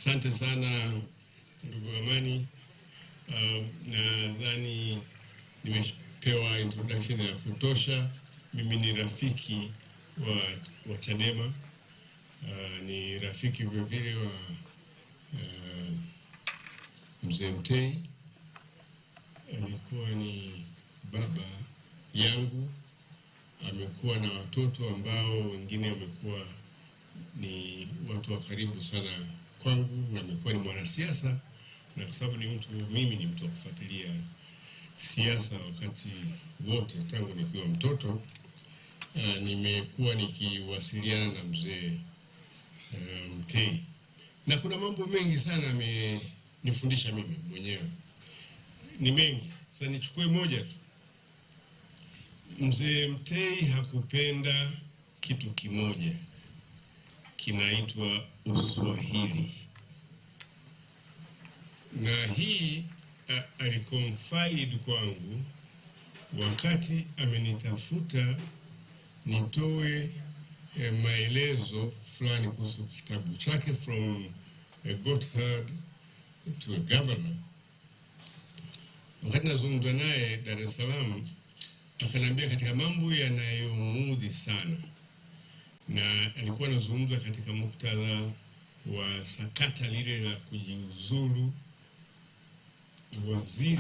Asante sana ndugu Amani. Nadhani nimepewa introduction ya kutosha. Mimi ni rafiki wa Chadema. Ni rafiki vile vile wa Mzee Mtei. Alikuwa ni baba yangu. Amekuwa na watoto ambao wengine wamekuwa ni watu wa karibu sana kwangu, na amekuwa ni mwanasiasa, na kwa sababu mimi ni mtu wa kufuatilia siasa wakati wote tangu nikiwa mtoto. Nimekuwa nikiwasiliana na Mzee Mtei, na kuna mambo mengi sana amenifundisha mimi mwenyewe, ni mengi. Sasa nichukue moja tu. Mzee Mtei hakupenda kitu kimoja, kinaitwa Uswahili, na hii aliconfide kwangu wakati amenitafuta nitoe maelezo fulani kuhusu kitabu chake From a Goatherd to a Governor. Wakati nazungumza naye Dar es Salaam, akaniambia katika mambo yanayomuudhi sana, na alikuwa anazungumza katika muktadha wa sakata lile la kujiuzulu waziri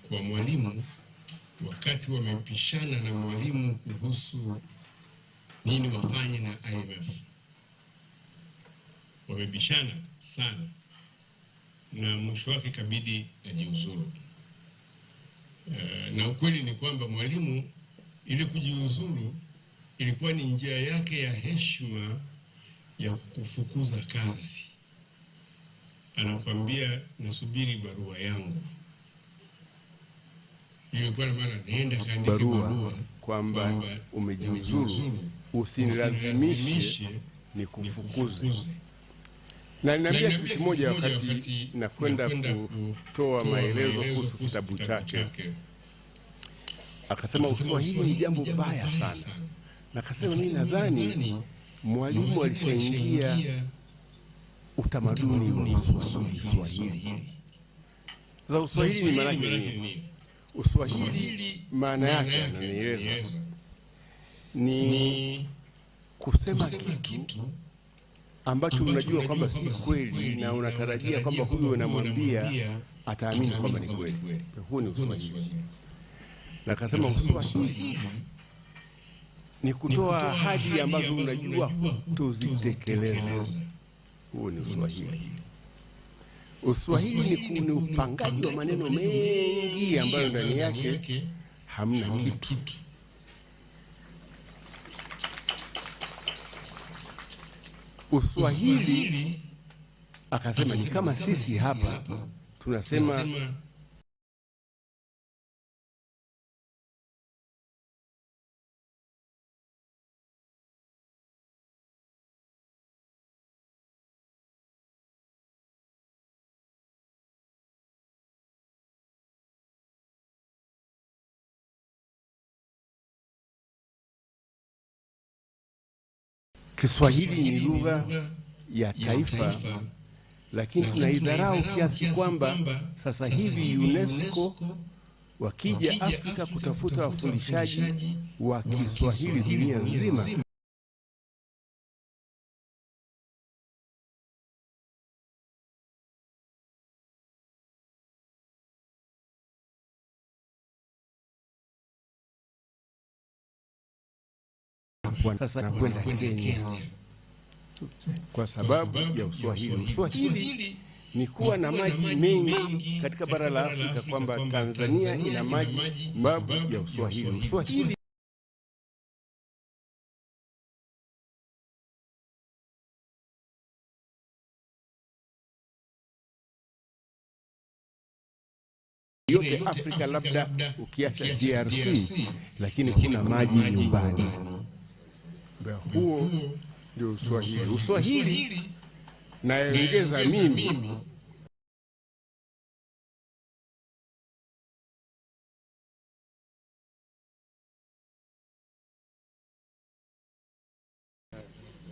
kwa Mwalimu, wakati wamepishana na Mwalimu kuhusu nini wafanye na IMF. Wamebishana sana, na mwisho wake kabidi ajiuzulu. Na ukweli ni kwamba Mwalimu ili kujiuzulu ilikuwa ni njia yake ya heshima ya kufukuza kazi. Anakuambia nasubiri barua yangu. Ilikuwa maana nenda kaandike barua kwamba umejiuzulu, usinilazimishe nikufukuze. Na niambia kitu kimoja wakati nakwenda kutoa maelezo kuhusu kitabu chake. Akasema Uswahili ni jambo baya sana. Na akasema mimi nadhani Mwalimu alishaingia utamaduni wa Kiswahili. Sasa Uswahili ni maana yake nini? Uswahili maana yake ananieleza ni kusema kitu ambacho unajua kwamba si kweli, na unatarajia kwamba huyo unamwambia ataamini kwamba ni kweli. Huo ni Uswahili. Na akasema Uswahili ni kutoa ahadi ambazo unajua hutozitekeleza. Huo ni Uswahili. Uswahili ni upangaji wa maneno mengi ambayo ndani yake hamna kitu. Uswahili akasema ni kama sisi hapa tunasema Kiswahili ni lugha ya taifa, lakini tunaidharau kiasi kwamba sasa hivi UNESCO wakija Afrika kutafuta wafundishaji wa Kiswahili dunia nzima, sasa nakwenda Kenya kwa sababu ya Uswahili. Uswahili ni kuwa na maji mengi katika bara la Afrika, kwamba Tanzania ina maji sababu ya Uswahili. Uswahili yote Afrika labda ukiacha DRC, lakini kuna maji nyumbani. Huo ndio Uswahili. Uswahili naongeza mimi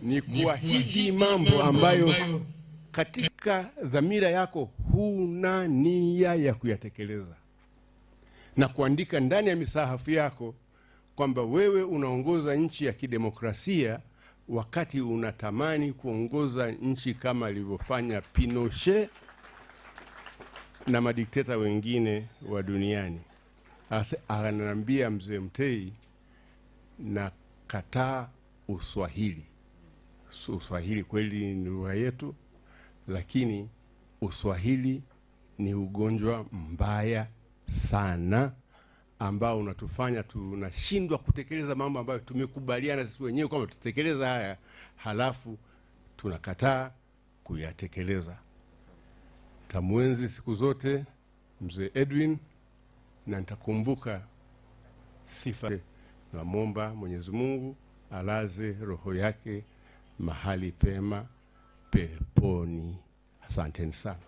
ni kuahidi mambo ambayo katika dhamira yako huna nia ya kuyatekeleza, na kuandika ndani ya misahafu yako kwamba wewe unaongoza nchi ya kidemokrasia wakati unatamani kuongoza nchi kama alivyofanya Pinochet na madikteta wengine wa duniani. Ananiambia Mzee Mtei, na kataa Uswahili. Uswahili kweli ni lugha yetu, lakini Uswahili ni ugonjwa mbaya sana ambao unatufanya tunashindwa kutekeleza mambo ambayo tumekubaliana sisi wenyewe kwamba tutekeleza haya, halafu tunakataa kuyatekeleza. Tamwenzi siku zote Mzee Edwin, na nitakumbuka sifa. Namwomba Mwenyezi Mungu alaze roho yake mahali pema peponi. Asanteni sana.